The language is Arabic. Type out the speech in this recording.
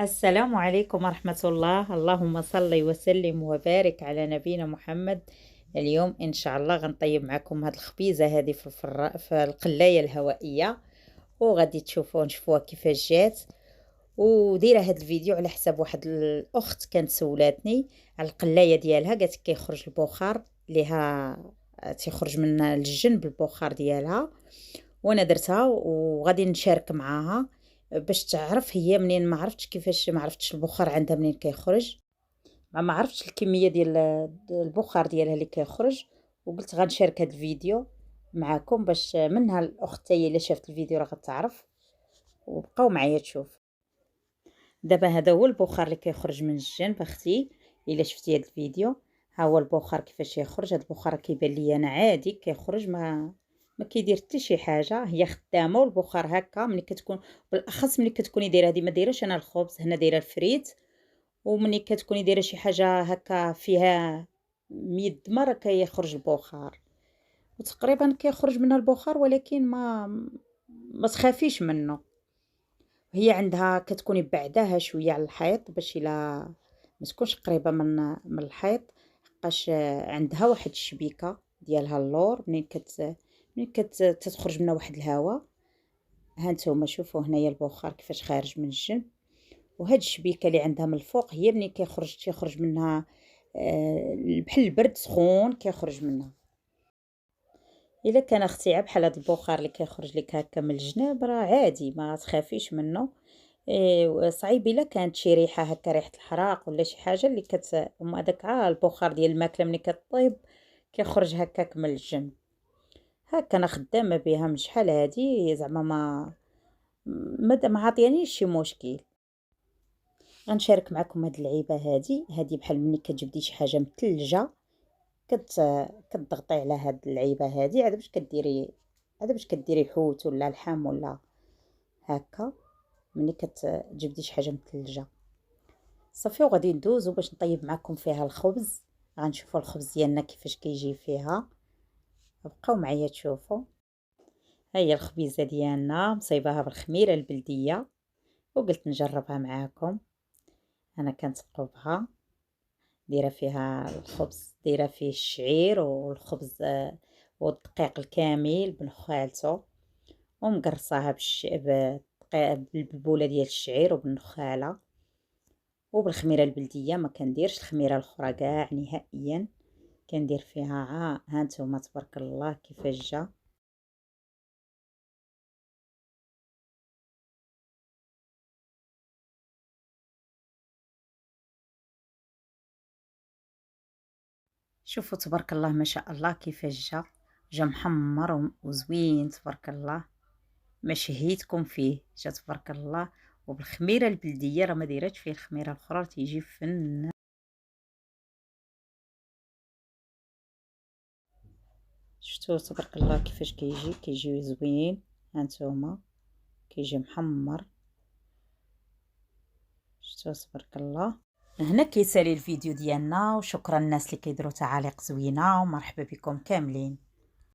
السلام عليكم ورحمة الله. اللهم صل وسلم وبارك على نبينا محمد. اليوم إن شاء الله غنطيب معكم هاد الخبيزة هذه في القلاية الهوائية، وغادي نشوفوها كيفاش جات. وديره هاد الفيديو على حساب واحد الأخت كانت سولاتني على القلاية ديالها، قالت كيخرج البخار ليها، تيخرج من الجنب البخار ديالها، وانا درتها وغادي نشارك معاها باش تعرف هي منين. ما عرفتش كيفاش، ما عرفتش البخار عندها منين كيخرج، ما عرفتش الكميه ديال البخار ديالها اللي كيخرج. وقلت غنشارك هذا الفيديو معاكم باش منها الاخت هي اللي شافت الفيديو راه غتعرف. وبقاو معايا تشوف. دابا هذا هو البخار اللي كيخرج من الجنب اختي، الا شفتي هذا الفيديو ها هو البخار كيفاش يخرج. هذا البخار كيبان لي انا عادي كيخرج، ما كيدير حتى شي حاجه، هي خدامه. والبخار هكا ملي كتكون، بالاخص ملي كتكوني دايره هذه، ما دايرهش انا الخبز، هنا دايره الفريت. وملي كتكوني دايره شي حاجه هكا فيها ميدمه راه كيخرج البخار، وتقريبا كيخرج منها البخار، ولكن ما تخافيش منه. هي عندها كتكوني بعداها شويه على الحيط باش الا ما تكونش قريبه من الحيط، حقاش عندها واحد الشبيكه ديالها اللور. منين تتخرج منها واحد الهواء. ها نتوما شوفوا هنايا البخار كيفاش خارج من الجنب، وهاد الشبيكه اللي عندها من الفوق هي منين تيخرج منها بحال البرد سخون كيخرج منها. الا كان اختي بحال هاد البخار اللي كيخرج لك هكا من الجناب راه عادي، ما تخافيش منه. صعيب الا كانت شي ريحه هكا، ريحه الحراق ولا شي حاجه اللي هما داك البخار ديال الماكله ملي كطيب كيخرج هكاك من الجنب. هكا انا خدامه بها من شحال هادي، زعما ما عطيانيش شي مشكل. غنشارك معكم هاد اللعيبه هادي بحال ملي كتجبدي شي حاجه متلجه، كت كتضغطي على هاد اللعيبه هادي عاد باش كديري حوت ولا لحم ولا هكا. ملي كتجبدي شي حاجه متلجه صافي. وغادي ندوزو باش نطيب معكم فيها الخبز. غنشوفوا الخبز ديالنا كيفاش كيجي فيها، بقاو معايا تشوفوا. ها هي الخبيزه ديالنا مصيباها بالخميره البلديه، وقلت نجربها معاكم. انا كنتقوبها دايره فيها الخبز، دايره فيه الشعير والخبز والدقيق الكامل بنخالته، ومقرصاها بالبوله ديال الشعير وبالنخاله وبالخميره البلديه. ما كنديرش الخميره الاخرى كاع نهائيا، كندير فيها ها نتوما تبارك الله كيفاش جا. شوفوا تبارك الله ما شاء الله كيفاش جا محمر وزوين تبارك الله. ما شهيتكم فيه جا تبارك الله. وبالخميره البلديه راه ما دايراتش فيه الخميره الاخرى، تيجي فن. شفتوا تبارك الله كيفاش كيجي زوين. هانتوما كيجي محمر، شفتوا تبارك الله. هنا كيسالي الفيديو ديالنا، وشكرا الناس اللي كيديروا تعاليق زوينه، ومرحبا بكم كاملين.